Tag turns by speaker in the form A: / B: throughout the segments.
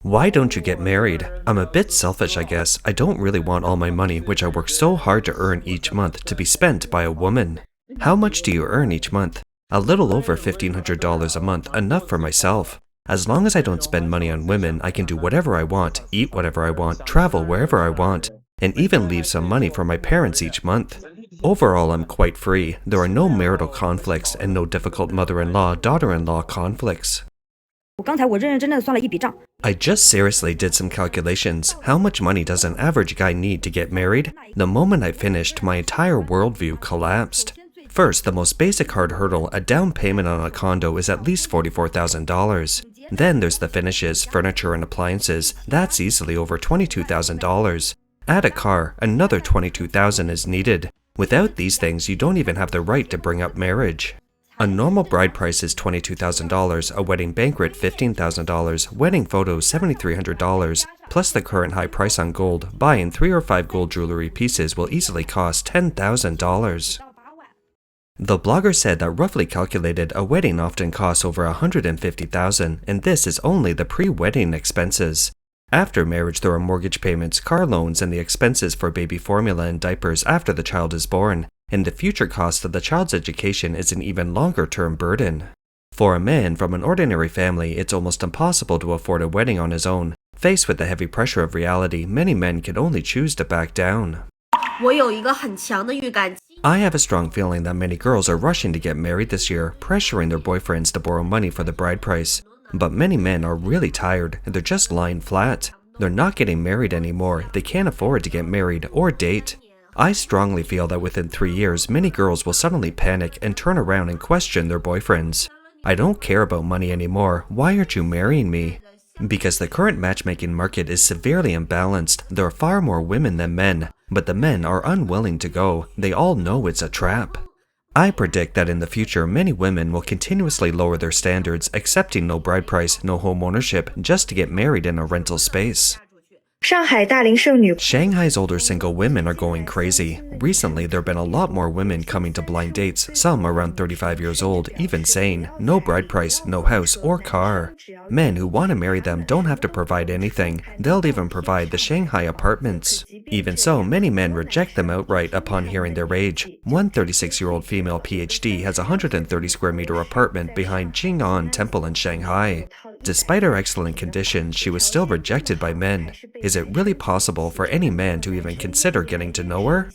A: Why don't you get married? I'm a bit selfish, I guess. I don't really want all my money, which I work so hard to earn each month, to be spent by a woman. How much do you earn each month? A little over $1,500 a month, enough for myself. As long as I don't spend money on women, I can do whatever I want, eat whatever I want, travel wherever I want, and even leave some money for my parents each month. Overall, I'm quite free. There are no marital conflicts and no difficult mother-in-law, daughter-in-law conflicts. I just seriously did some calculations. How much money does an average guy need to get married? The moment I finished, my entire worldview collapsed. First, the most basic hard hurdle, a down payment on a condo is at least $44,000. Then there's the finishes, furniture and appliances. That's easily over $22,000. Add a car, another $22,000 is needed. Without these things, you don't even have the right to bring up marriage. A normal bride price is $22,000, a wedding banquet $15,000, wedding photos $7,300, plus the current high price on gold. Buying 3 or 5 gold jewelry pieces will easily cost $10,000. The blogger said that roughly calculated, a wedding often costs over $150,000, and this is only the pre-wedding expenses. After marriage, there are mortgage payments, car loans, and the expenses for baby formula and diapers after the child is born. And the future cost of the child's education is an even longer-term burden. For a man from an ordinary family, it's almost impossible to afford a wedding on his own. Faced with the heavy pressure of reality, many men can only choose to back down. I have a strong feeling that many girls are rushing to get married this year, pressuring their boyfriends to borrow money for the bride price. But many men are really tired, and they're just lying flat. They're not getting married anymore. They can't afford to get married or date. I strongly feel that within 3 years, many girls will suddenly panic and turn around and question their boyfriends. I don't care about money anymore. Why aren't you marrying me? Because the current matchmaking market is severely imbalanced. There are far more women than men, but the men are unwilling to go. They all know it's a trap. I predict that in the future, many women will continuously lower their standards, accepting no bride price, no home ownership, just to get married in a rental space. Shanghai's older single women are going crazy. Recently, there have been a lot more women coming to blind dates, some around 35 years old, even saying, no bride price, no house or car. Men who want to marry them don't have to provide anything. They'll even provide the Shanghai apartments. Even so, many men reject them outright upon hearing their age. One 36-year-old female PhD has a 130 square meter apartment behind Jing'an Temple in Shanghai. Despite her excellent condition, she was still rejected by men. Is it really possible for any man to even consider getting to know her?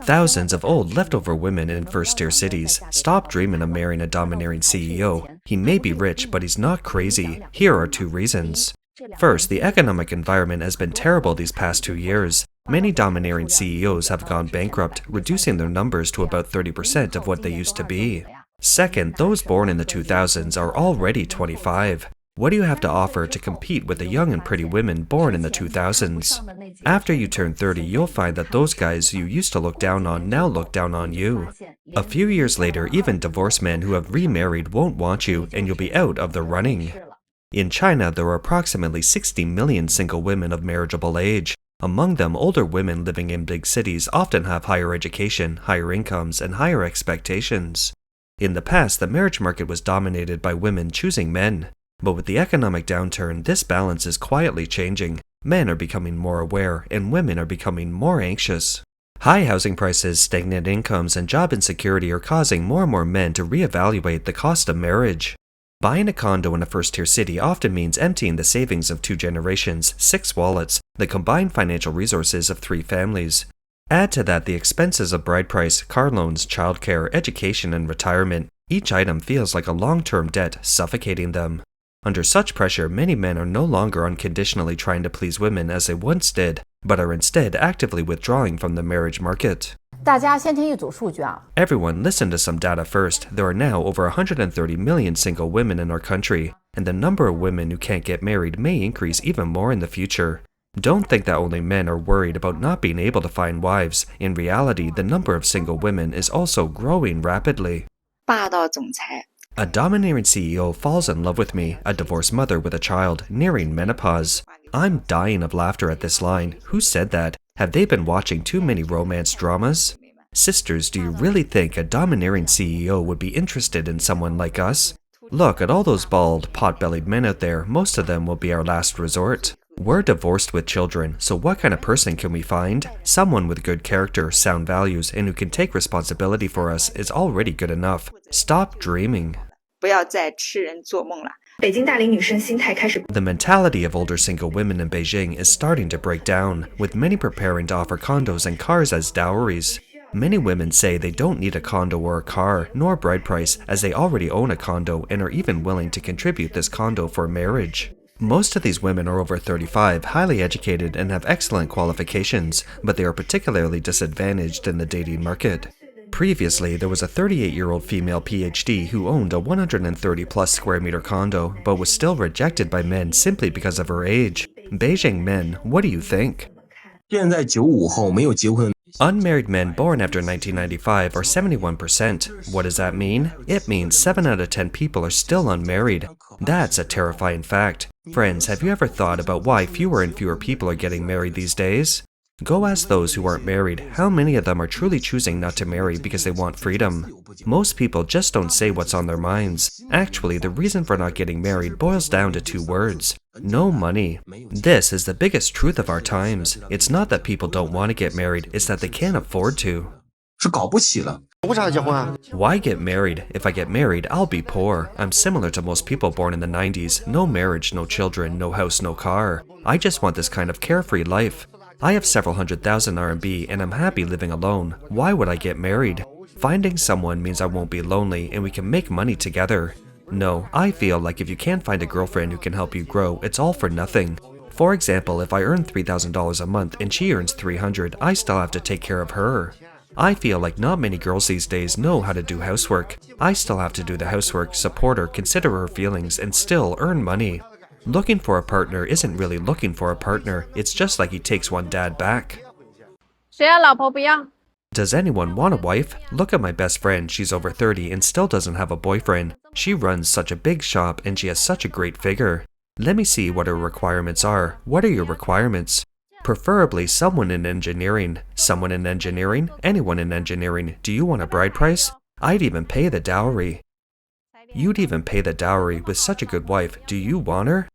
A: Thousands of old leftover women in first-tier cities. Stop dreaming of marrying a domineering CEO. He may be rich, but he's not crazy. Here are 2 reasons. First, the economic environment has been terrible these past 2 years. Many domineering CEOs have gone bankrupt, reducing their numbers to about 30% of what they used to be. Second, those born in the 2000s are already 25. What do you have to offer to compete with the young and pretty women born in the 2000s? After you turn 30, you'll find that those guys you used to look down on now look down on you. A few years later, even divorced men who have remarried won't want you, and you'll be out of the running. In China, there are approximately 60 million single women of marriageable age. Among them, older women living in big cities often have higher education, higher incomes, and higher expectations. In the past, the marriage market was dominated by women choosing men. But with the economic downturn, this balance is quietly changing. Men are becoming more aware, and women are becoming more anxious. High housing prices, stagnant incomes, and job insecurity are causing more and more men to reevaluate the cost of marriage. Buying a condo in a first-tier city often means emptying the savings of 2 generations, 6 wallets, the combined financial resources of 3 families. Add to that the expenses of bride price, car loans, childcare, education, and retirement. Each item feels like a long-term debt, suffocating them. Under such pressure, many men are no longer unconditionally trying to please women as they once did, but are instead actively withdrawing from the marriage market. Everyone, listen to some data first. There are now over 130 million single women in our country, and the number of women who can't get married may increase even more in the future. Don't think that only men are worried about not being able to find wives. In reality, the number of single women is also growing rapidly. A domineering CEO falls in love with me, a divorced mother with a child, nearing menopause. I'm dying of laughter at this line. Who said that? Have they been watching too many romance dramas? Sisters, do you really think a domineering CEO would be interested in someone like us? Look at all those bald, pot-bellied men out there, most of them will be our last resort. We're divorced with children, so what kind of person can we find? Someone with good character, sound values, and who can take responsibility for us is already good enough. Stop dreaming.
B: 不要再痴人做梦了。
A: The mentality of older single women in Beijing is starting to break down, with many preparing to offer condos and cars as dowries. Many women say they don't need a condo or a car, nor bride price, as they already own a condo and are even willing to contribute this condo for marriage. Most of these women are over 35, highly educated, and have excellent qualifications, but they are particularly disadvantaged in the dating market. Previously, there was a 38-year-old female PhD who owned a 130-plus square meter condo, but was still rejected by men simply because of her age. Beijing men, what do you think?
C: 现在95后没有结婚。
A: Unmarried men born after 1995 are 71%. What does that mean? It means 7 out of 10 people are still unmarried. That's a terrifying fact. Friends, have you ever thought about why fewer and fewer people are getting married these days? Go ask those who aren't married how many of them are truly choosing not to marry because they want freedom. Most people just don't say what's on their minds. Actually, the reason for not getting married boils down to 2 words. No money. This is the biggest truth of our times. It's not that people don't want to get married, it's that they can't afford to.
C: 是搞不起了。
A: Why get married? If I get married, I'll be poor. I'm similar to most people born in the 90s. No marriage, no children, no house, no car. I just want this kind of carefree life. I have several $100,000 RMB and I'm happy living alone. Why would I get married? Finding someone means I won't be lonely and we can make money together. No, I feel like if you can't find a girlfriend who can help you grow, it's all for nothing. For example, if I earn $3,000 a month and she earns $300, I still have to take care of her. I feel like not many girls these days know how to do housework. I still have to do the housework, support her, consider her feelings, and still earn money. Looking for a partner isn't really looking for a partner, it's just like he takes one dad back.
D: 谁要老婆不要？
A: Does anyone want a wife? Look at my best friend, she's over 30 and still doesn't have a boyfriend. She runs such a big shop and she has such a great figure. Let me see what her requirements are. What are your requirements? Preferably someone in engineering. Someone in engineering? Anyone in engineering. Do you want a bride price? I'd even pay the dowry. You'd even pay the dowry with such a good wife. Do you want her?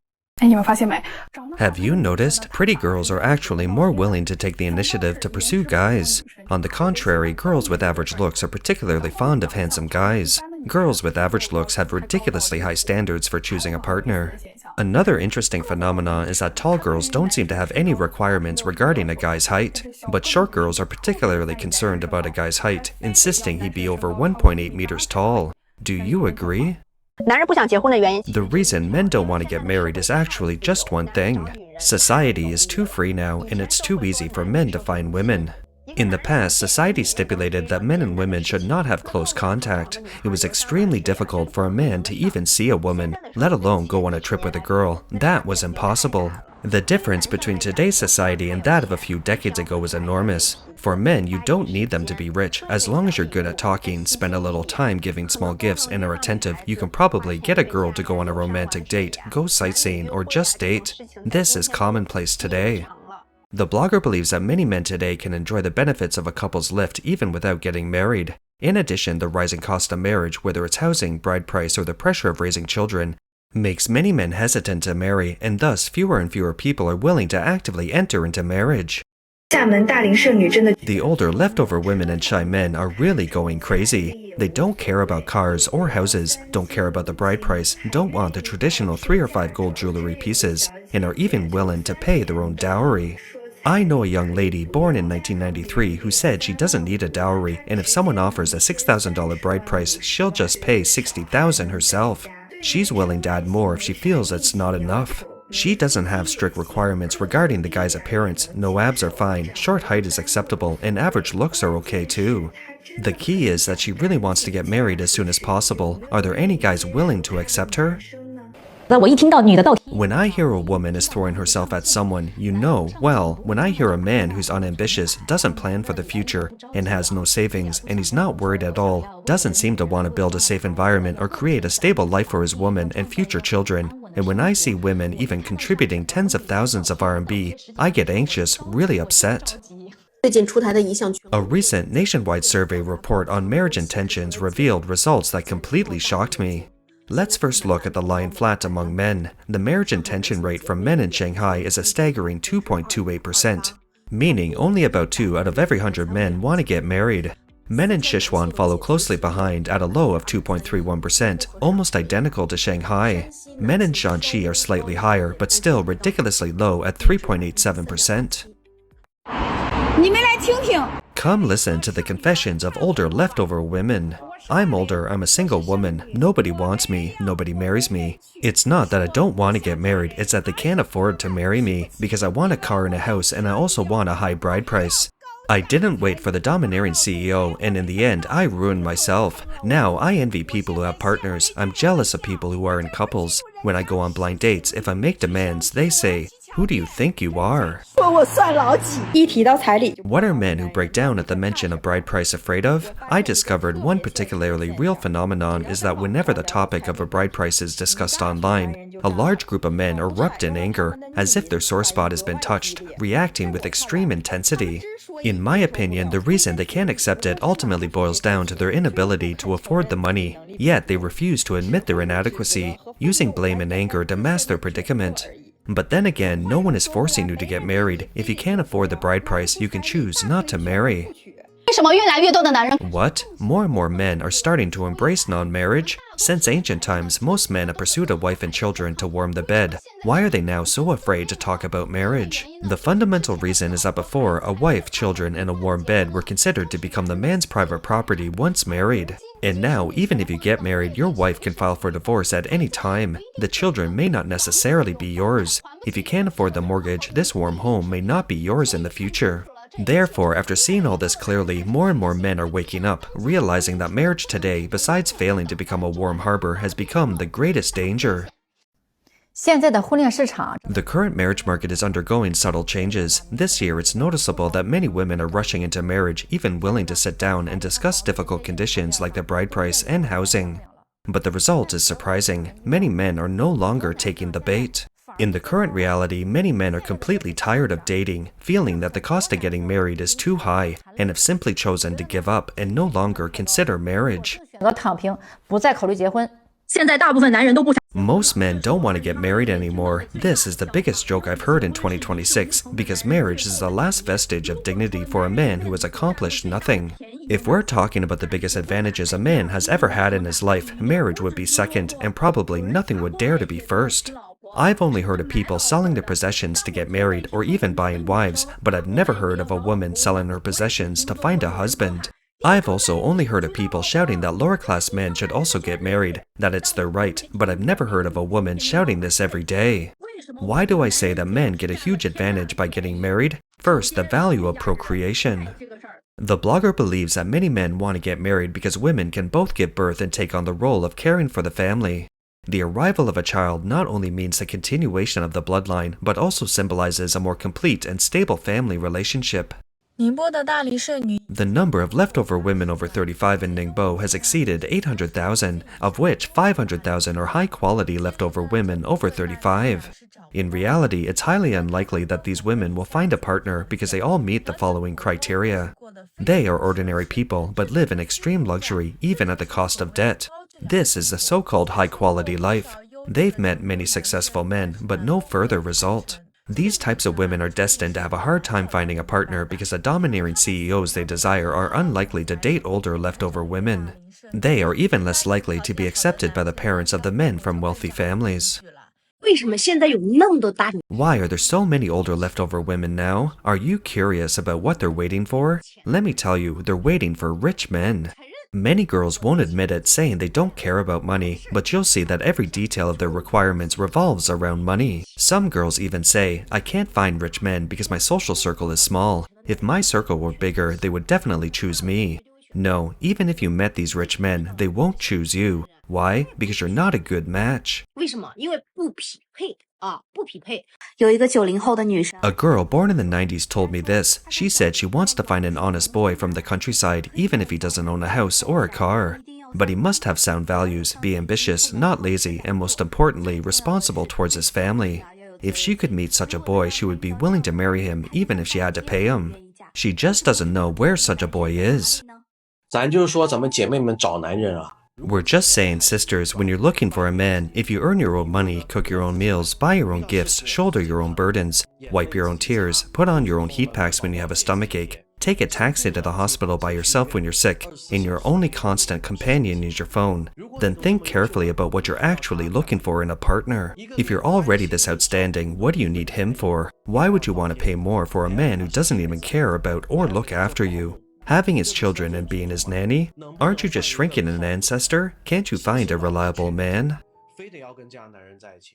A: Have you noticed? Pretty girls are actually more willing to take the initiative to pursue guys. On the contrary, girls with average looks are particularly fond of handsome guys. Girls with average looks have ridiculously high standards for choosing a partner. Another interesting phenomenon is that tall girls don't seem to have any requirements regarding a guy's height, but short girls are particularly concerned about a guy's height, insisting he be over 1.8 meters tall. Do you agree?
E: 男人不想结婚的原因。
A: The reason men don't want to get married is actually just one thing. Society is too free now, and it's too easy for men to find women. In the past, society stipulated that men and women should not have close contact. It was extremely difficult for a man to even see a woman, let alone go on a trip with a girl. That was impossible. The difference between today's society and that of a few decades ago is enormous. For men, you don't need them to be rich. As long as you're good at talking, spend a little time giving small gifts, and are attentive, you can probably get a girl to go on a romantic date, go sightseeing, or just date. This is commonplace today. The blogger believes that many men today can enjoy the benefits of a couple's lift even without getting married. In addition, the rising cost of marriage, whether it's housing, bride price, or the pressure of raising children, makes many men hesitant to marry, and thus fewer and fewer people are willing to actively enter into marriage. The older, leftover women and shy men are really going crazy. They don't care about cars or houses, don't care about the bride price, don't want the traditional 3 or 5 gold jewelry pieces, and are even willing to pay their own dowry. I know a young lady born in 1993 who said she doesn't need a dowry, and if someone offers a $6,000 bride price, she'll just pay $60,000 herself. She's willing to add more if she feels it's not enough. She doesn't have strict requirements regarding the guy's appearance. No abs are fine, short height is acceptable, and average looks are okay too. The key is that she really wants to get married as soon as possible. Are there any guys willing to accept her?
E: 我一听到女的到
A: When I hear a woman is throwing herself at someone, you know, well, when I hear a man who's unambitious, doesn't plan for the future, and has no savings, and he's not worried at all, doesn't seem to want to build a safe environment or create a stable life for his woman and future children, and when I see women even contributing tens of thousands of RMB, I get anxious, really upset.
F: 最近出台的一项
A: A recent nationwide survey report on marriage intentions revealed results that completely shocked me. Let's first look at the lying flat among men. The marriage intention rate from men in Shanghai is a staggering 2.28%, meaning only about 2 out of every 100 men want to get married. Men in Sichuan follow closely behind at a low of 2.31%, almost identical to Shanghai. Men in Shanxi are slightly higher, but still ridiculously low at 3.87%. Come listen to the confessions of older leftover women. I'm older, I'm a single woman, nobody wants me, nobody marries me. It's not that I don't want to get married, it's that they can't afford to marry me, because I want a car and a house and I also want a high bride price. I didn't wait for the domineering CEO, and in the end, I ruined myself. Now, I envy people who have partners. I'm jealous of people who are in couples. When I go on blind dates, if I make demands, they say, "Who do you think you are?" What are men who break down at the mention of bride price afraid of? I discovered one particularly real phenomenon is that whenever the topic of a bride price is discussed online, a large group of men erupt in anger, as if their sore spot has been touched, reacting with extreme intensity. In my opinion, the reason they can't accept it ultimately boils down to their inability to afford the money, yet they refuse to admit their inadequacy, using blame and anger to mask their predicament. But then again, no one is forcing you to get married. If you can't afford the bride price, you can choose not to marry. What? More and more men are starting to embrace non-marriage? Since ancient times, most men have pursued a wife and children to warm the bed. Why are they now so afraid to talk about marriage? The fundamental reason is that before, a wife, children, and a warm bed were considered to become the man's private property once married. And now, even if you get married, your wife can file for divorce at any time. The children may not necessarily be yours. If you can't afford the mortgage, this warm home may not be yours in the future. Therefore, after seeing all this clearly, more and more men are waking up, realizing that marriage today, besides failing to become a warm harbor, has become the greatest danger. The current marriage market is undergoing subtle changes. This year, it's noticeable that many women are rushing into marriage, even willing to sit down and discuss difficult conditions like the bride price and housing. But the result is surprising. Many men are no longer taking the bait. In the current reality, many men are completely tired of dating, feeling that the cost of getting married is too high, and have simply chosen to give up and no longer consider marriage. Most men don't want to get married anymore. This is the biggest joke I've heard in 2026, because marriage is the last vestige of dignity for a man who has accomplished nothing. If we're talking about the biggest advantages a man has ever had in his life, marriage would be second, and probably nothing would dare to be first. I've only heard of people selling their possessions to get married or even buying wives, but I've never heard of a woman selling her possessions to find a husband. I've also only heard of people shouting that lower-class men should also get married, that it's their right, but I've never heard of a woman shouting this every day. Why do I say that men get a huge advantage by getting married? First, the value of procreation. The blogger believes that many men want to get married because women can both give birth and take on the role of caring for the family. The arrival of a child not only means the continuation of the bloodline, but also symbolizes a more complete and stable family relationship. The number of leftover women over 35 in Ningbo has exceeded 800,000, of which 500,000 are high-quality leftover women over 35. In reality, it's highly unlikely that these women will find a partner because they all meet the following criteria. They are ordinary people, but live in extreme luxury, even at the cost of debt. This is the so-called high-quality life. They've met many successful men, but no further result. These types of women are destined to have a hard time finding a partner because the domineering CEOs they desire are unlikely to date older leftover women. They are even less likely to be accepted by the parents of the men from wealthy families. Why are there so many older leftover women now? Are you curious about what they're waiting for? Let me tell you, they're waiting for rich men. Many girls won't admit it, saying they don't care about money, but you'll see that every detail of their requirements revolves around money. Some girls even say, I can't find rich men because my social circle is small. If my circle were bigger, they would definitely choose me. No, even if you met these rich men, they won't choose you. Why? Because you're not a good match. A girl born in the 90s told me this. She said she wants to find an honest boy from the countryside, even if he doesn't own a house or a car. But he must have sound values, be ambitious, not lazy, and most importantly, responsible towards his family. If she could meet such a boy, she would be willing to marry him, even if she had to pay him. She just doesn't know where such a boy is.
G: 咱就是说咱们姐妹们找男人啊，
A: We're just saying, sisters, when you're looking for a man, if you earn your own money, cook your own meals, buy your own gifts, shoulder your own burdens, wipe your own tears, put on your own heat packs when you have a stomachache, take a taxi to the hospital by yourself when you're sick, and your only constant companion is your phone, then think carefully about what you're actually looking for in a partner. If you're already this outstanding, what do you need him for? Why would you want to pay more for a man who doesn't even care about or look after you? Having his children and being his nanny? Aren't you just shrinking an ancestor? Can't you find a reliable man?
G: 非得要跟这样的男人在一起。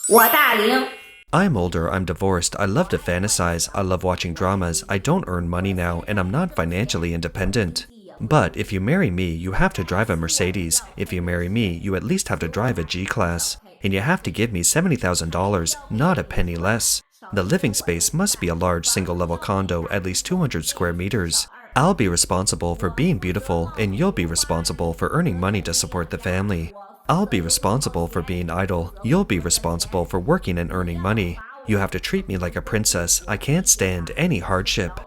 H: 我大龄。
A: I'm older, I'm divorced, I love to fantasize, I love watching dramas, I don't earn money now, and I'm not financially independent. But if you marry me, you have to drive a Mercedes. If you marry me, you at least have to drive a G-Class. And you have to give me $70,000, not a penny less. The living space must be a large single-level condo, at least 200 square meters. I'll be responsible for being beautiful, and you'll be responsible for earning money to support the family. I'll be responsible for being idle. You'll be responsible for working and earning money. You have to treat me like a princess. I can't stand any hardship.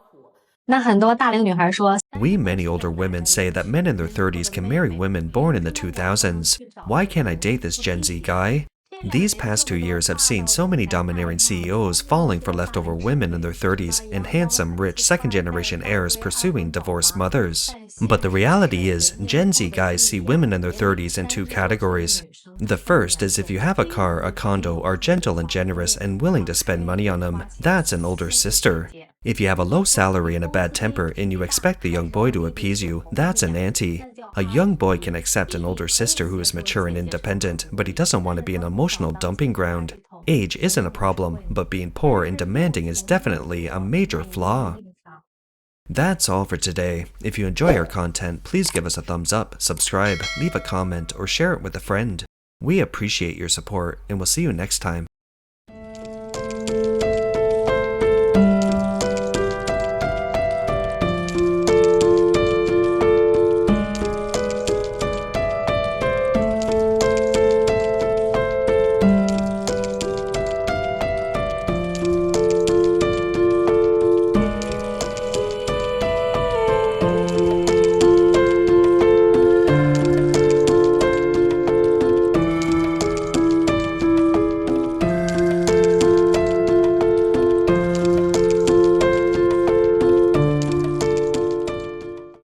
E: 那很多大龄女孩说，
A: We many older women say that men in their 30s can marry women born in the 2000s. Why can't I date this Gen Z guy? These past 2 years have seen so many domineering CEOs falling for leftover women in their 30s and handsome, rich second-generation heirs pursuing divorced mothers. But the reality is, Gen Z guys see women in their 30s in two categories. The first is if you have a car, a condo, are gentle and generous and willing to spend money on them. That's an older sister. If you have a low salary and a bad temper and you expect the young boy to appease you, that's an auntie. A young boy can accept an older sister who is mature and independent, but he doesn't want to be an emotional dumping ground. Age isn't a problem, but being poor and demanding is definitely a major flaw. That's all for today. If you enjoy our content, please give us a thumbs up, subscribe, leave a comment, or share it with a friend. We appreciate your support, and we'll see you next time.